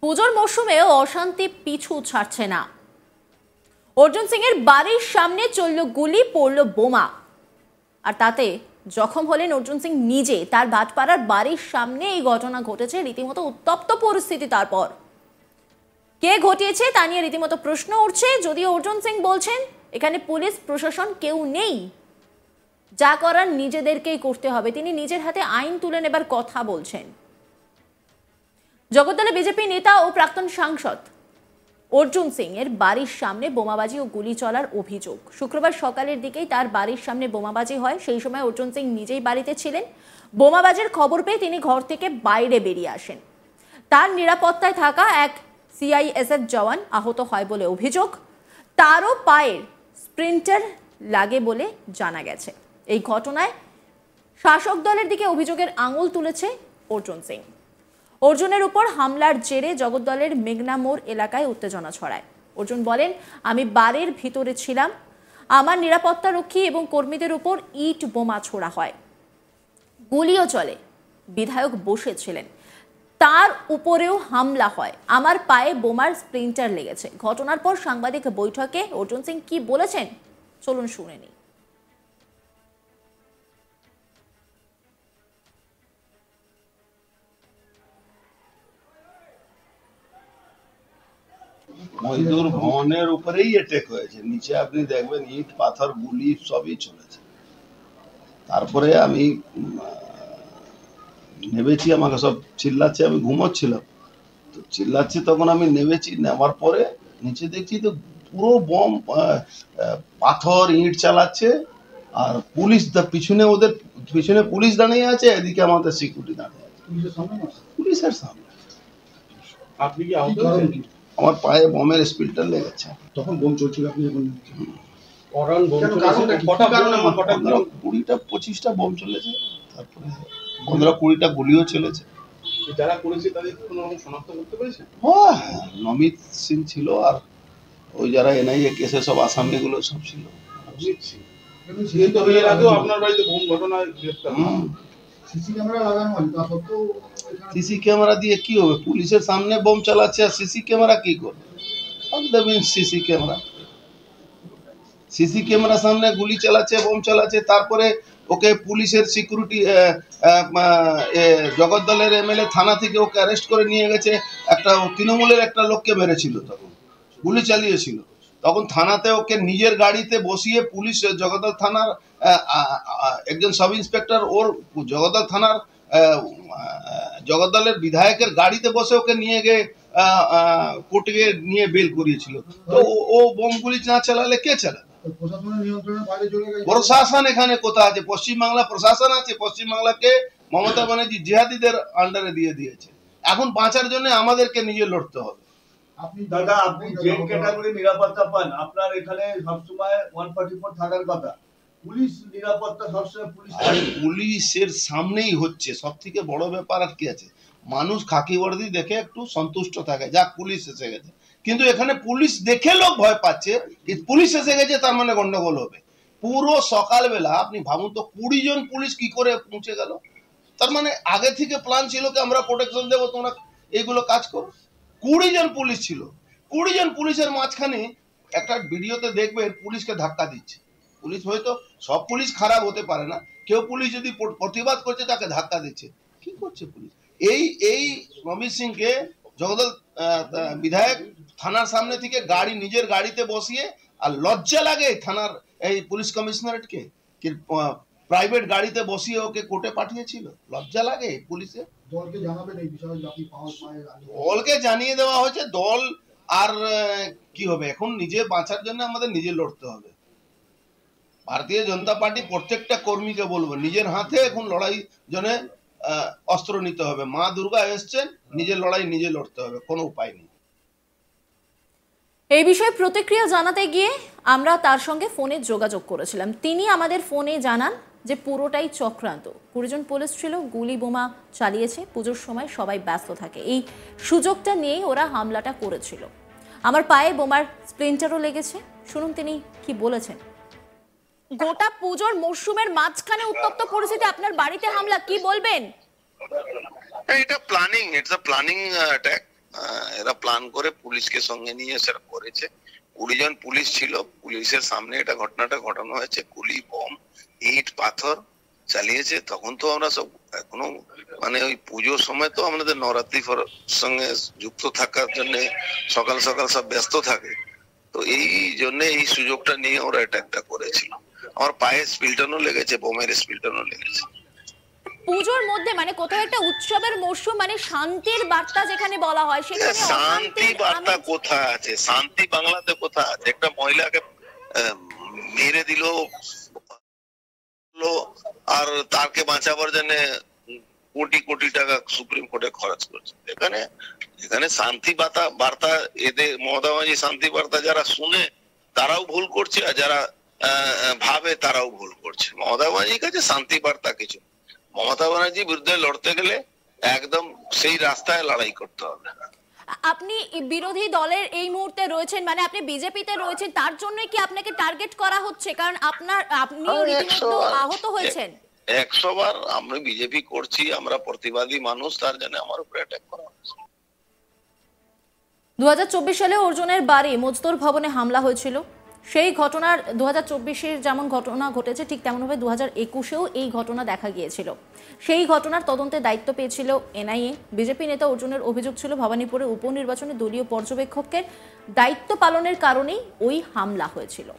পুজোর মরশুমেও অশান্তি পিছু ছাড়ছে না। অর্জুন সিং এর বাড়ির সামনে চলল গুলি, পড়ল বোমা, আর তাতে জখম হলেন অর্জুন সিং নিজে। তার ভাটপাড়ার বাড়ির সামনে এই ঘটনা ঘটেছে। রীতিমতো উত্তপ্ত পরিস্থিতি। তারপর কে ঘটিয়েছে তা নিয়ে রীতিমতো প্রশ্ন উঠছে। যদিও অর্জুন সিং বলছেন এখানে পুলিশ প্রশাসন কেউ নেই, যা করার নিজেদেরকেই করতে হবে। তিনি নিজের হাতে আইন তুলে নেবার কথা বলছেন। জগদ্দলে বিজেপি নেতা ও প্রাক্তন সাংসদ অর্জুন সিং এর বাড়ির সামনে বোমাবাজি ও গুলি চলার অভিযোগ। শুক্রবার সকালের দিকেই তার বাড়ির সামনে বোমাবাজি হয়। সেই সময় অর্জুন সিং নিজেই বাড়িতে ছিলেন। বোমাবাজির খবর পেয়ে তিনি ঘর থেকে বাইরে বেরিয়ে আসেন। তার নিরাপত্তায় থাকা এক সিআইএসএফ জওয়ান আহত হয় বলে অভিযোগ। তারও পায়ের স্প্রিন্টার লাগে বলে জানা গেছে। এই ঘটনায় শাসক দলের দিকে অভিযোগের আঙুল তুলেছে অর্জুন সিং। অর্জুনের উপর হামলার জেরে জগদ্দলের মেঘনা মোড় এলাকায় উত্তেজনা ছড়ায়। অর্জুন বলেন, আমি বাড়ির ভিতরে ছিলাম, আমার নিরাপত্তা রক্ষী এবং কর্মীদের উপর ইট বোমা ছোড়া হয়, গুলিও চলে। বিধায়ক বসেছিলেন, তার উপরেও হামলা হয়, আমার পায়ে বোমার স্প্লিন্টার লেগেছে। ঘটনার পর সাংবাদিক বৈঠকে অর্জুন সিং কি বলেছেন চলুন শুনে নিই। মজদুর ভবনের উপরেই অ্যাটাক হয়েছে। নিচে আপনি দেখবেন ইট পাথর গুলি সবই চলেছে। তারপরে আমি নেমেছি, আমাকে সব চিল্লাচ্ছে, আমি ঘুমোচ্ছিলাম তো চিল্লাচ্ছে, তখন আমি নেমেছি। নেওয়ার পরে নিচে দেখছি তো পুরো বম, পাথর ইট চালাচ্ছে। আর পুলিশ পিছনে, ওদের পিছনে পুলিশ দাঁড়িয়ে আছে, এদিকে আমাদের সিকিউরিটি দাঁড়িয়ে আছে পুলিশের সামনে। আপনি কি আহত হয়েছেন? আমার পায়ে বোমের স্পিলটা লেগেছে। তখন বোম চলছিল, আপনি যখন 20-25টা বোম চলেছে, তারপরে 15-20টা গুলিও চলেছে। যারা করেছে তাদের কোনো শনাক্ত করতে পেরেছে? হ্যাঁ, নমিত সিং ছিল, আর ওই যারা এনআইএ কেসে সব আসামিগুলো সব ছিল। এর আগেও আপনার বাড়িতে বোম ঘটনায় গ্রেফতার। সিসি ক্যামেরা লাগানো হয়, তা সত্ত্বেও সিসি ক্যামেরা দিয়ে কি হবে? পুলিশের সামনে বোম চালাচ্ছে, আর সিসি ক্যামেরা কি করবে? সিসি ক্যামেরা, সিসি ক্যামেরা সামনে গুলি চালাচ্ছে, বোম চালাচ্ছে। তারপরে ওকে পুলিশের সিকিউরিটি, জগদ্দলের এমএলএ থানা থেকে ওকে অ্যারেস্ট করে নিয়ে গেছে। একটা তৃণমূলের একটা লোককে মেরেছিল, তখন গুলি চালিয়েছিল। তখন থানাতে ওকে নিজের গাড়িতে বসিয়ে পুলিশ, জগদ্দল থানার একজন সাব ইন্সপেক্টর, ওর জগদ্দল থানার জগদ্দলের বিধায়কের গাড়িতে বসে ওকে নিয়ে গিয়ে কোর্টে নিয়ে বেল করিয়েছিল। তো ও বোমগুলি না চালালে কে চালাবে? প্রশাসন এখানে কোথায় আছে? পশ্চিমবাংলা প্রশাসন আছে? পশ্চিমবাংলাকে মমতা ব্যানার্জি জিহাদিদের আন্ডারে দিয়ে দিয়েছে। এখন বাঁচার জন্য আমাদেরকে নিজে লড়তে হবে। দাদা, আপনি যে ক্যাটাগরি নিরাপত্তা পান, আপনার এখানে সবসময় 144 থাকার কথা। পুলিশ নিরাপত্তা সবসময় পুলিশের সামনেই হচ্ছে। সব থেকে বড় ব্যাপার আর কি আছে? মানুষ খাকি বর্দি দেখে একটু সন্তুষ্ট থাকে, যাক পুলিশ এসে গেছে। কিন্তু এখানে পুলিশ দেখে লোক ভয় পাচ্ছে, পুলিশ এসে গেছে তার মানে গন্ডগোল হবে। পুরো সকালবেলা আপনি ভাবুন তো, 20 জন পুলিশ কি করে পৌঁছে গেল? তার মানে আগে থেকে প্ল্যান ছিল কি আমরা প্রোটেকশন দেবো, তোমরা এইগুলো কাজ করো। 20 জন পুলিশ ছিল। 20 জন পুলিশের মাঝখানে একটা ভিডিওতে দেখবে পুলিশকে ধাক্কা দিচ্ছে। পুলিশ, হয়তো সব পুলিশ খারাপ হতে পারে না, কেউ পুলিশ যদি প্রতিবাদ করছে তাকে ধাক্কা দিচ্ছে। কি করছে পুলিশ? এই নমিত সিংকে জগদ্দল বিধায়ক থানার সামনে থেকে গাড়ি, নিজের গাড়িতে বসিয়ে, আর লজ্জা লাগে থানার এই পুলিশ কমিশনারেটকে কি প্রাইভেট গাড়িতে বসিয়ে ওকে কোর্টে পাঠিয়েছিল? লজ্জা লাগে পুলিশে? দলকে জানাবেন এই বিষয়ে, আপনি দলকে জানিয়ে দেওয়া হয়েছে। দল আর কি হবে? এখন নিজে বাঁচার জন্য আমাদের নিজে লড়তে হবে। ভারতীয় জনতা পার্টি প্রত্যেকটা কর্মীকে বলবো, নিজের হাতে এখন লড়াই জন্য অস্ত্র নিতে হবে। মা দুর্গা এসছেন, নিজের লড়াই নিজে লড়তে হবে, কোনো উপায় নেই। এই বিষয়ে প্রতিক্রিয়া জানাতে গিয়ে আমরা তার সঙ্গে ফোনে যোগাযোগ করেছিলাম। তিনি আমাদের ফোনে জানান যে পুরোটাই চক্রান্ত। 20 জন পুলিশ ছিল, গুলি বোমা চালিয়েছে। পুজোর সময় সবাই ব্যস্ত থাকে, এই সুযোগটা নিয়েই ওরা হামলাটা করেছিল। আমার পায়ে বোমার স্প্লিন্টারও লেগেছে। শুনুন তিনি কি বলেছেন। গোটা পুজোর মরশুমের মাঝখানে উত্তপ্ত পরিস্থিতি, আপনার বাড়িতে হামলা, কি বলবেন? এটা planning, it's a planning attack. এরা প্ল্যান করে পুলিশকে সঙ্গে নিয়ে সেটা করেছে। 20 জন পুলিশ ছিল, পুলিশের সামনে এটা ঘটনাটা ঘটানো হয়েছে। গুলি, বম, ইট, পাথর চালিয়েছে। তখন তো আমরা সব এখনো মানে ওই পুজোর সময় তো আমাদের নবরাত্রি সঙ্গে যুক্ত থাকার জন্য সকাল সকাল সব ব্যস্ত থাকে, তো এই জন্য এই সুযোগটা নিয়ে ওরা অ্যাটাকটা করেছিল। আমার পায়ে স্পিলটনও লেগেছে, বোমের স্পিলটনও লেগেছে। পুজোর মধ্যে মানে কোথাও একটা উৎসবের মরশুম, মানে শান্তির বার্তা যেখানে বলা হয় সেখানে শান্তি বার্তা কোথায় আছে? শান্তি বাংলাতে কোথায় আছে? একটা মহিলাকে মেরে দিল আর তাকে বাঁচাবার জন্য কোটি কোটি টাকা সুপ্রিম কোর্টে খরচ করছে। এখানে শান্তি বার্তা এদের মমতা ব্যানার্জি শান্তি বার্তা যারা শুনে তারাও ভুল করছে, আর যারা ভাবে তারাও ভুল করছে। মমতা ব্যানার্জির কাছে শান্তি বার্তা কিছু, মমতা ব্যানার্জির বিরুদ্ধে লড়তে গেলে একদম সেই রাস্তায় লড়াই করতে হবে। আপনি বিরোধী দলের এই মুহূর্তে রয়েছেন, মানে আপনি বিজেপিতে রয়েছেন, তার জন্য কি আপনাকে টার্গেট করা হচ্ছে? কারণ আপনিও রীতিমতো আহত হয়েছেন। 100 বার আমরা বিজেপি করছি, আমরা প্রতিবাদী মানুষ, তার জন্য আমার উপরে অ্যাটাক করা হচ্ছে। 2024 সালে অর্জুনের বাড়ি মজদুর ভবনে হামলা হয়েছিল। সেই ঘটনার 2024-এর যেমন ঘটনা ঘটেছে ঠিক তেমনভাবে 2021-এও এই ঘটনা দেখা গিয়েছিল। সেই ঘটনার তদন্তের দায়িত্ব পেয়েছিল এনআইএ। বিজেপি নেতা অর্জুনের অভিযোগ ছিল ভবানীপুরে উপনির্বাচনে দলীয় পর্যবেক্ষকের দায়িত্ব পালনের কারণেই ওই হামলা হয়েছিল।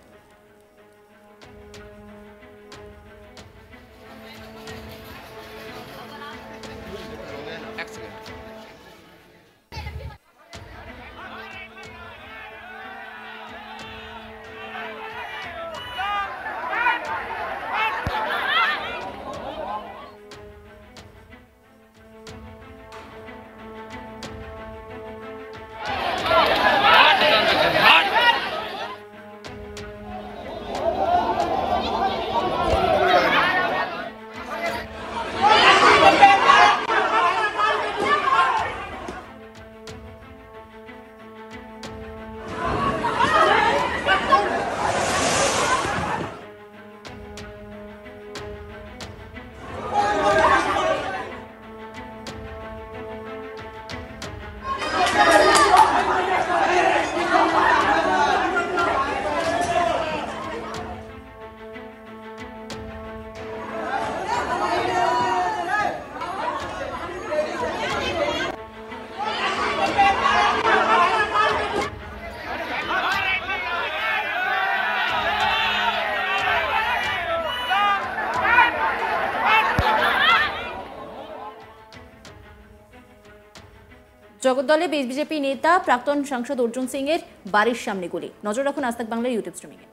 জগদ্দলে বিজেপি নেতা প্রাক্তন সাংসদ অর্জুন সিং এর বাড়ির সামনে গুলি। নজর রাখুন আজ তাক বাংলার ইউটিউব স্ট্রিমিংয়ে।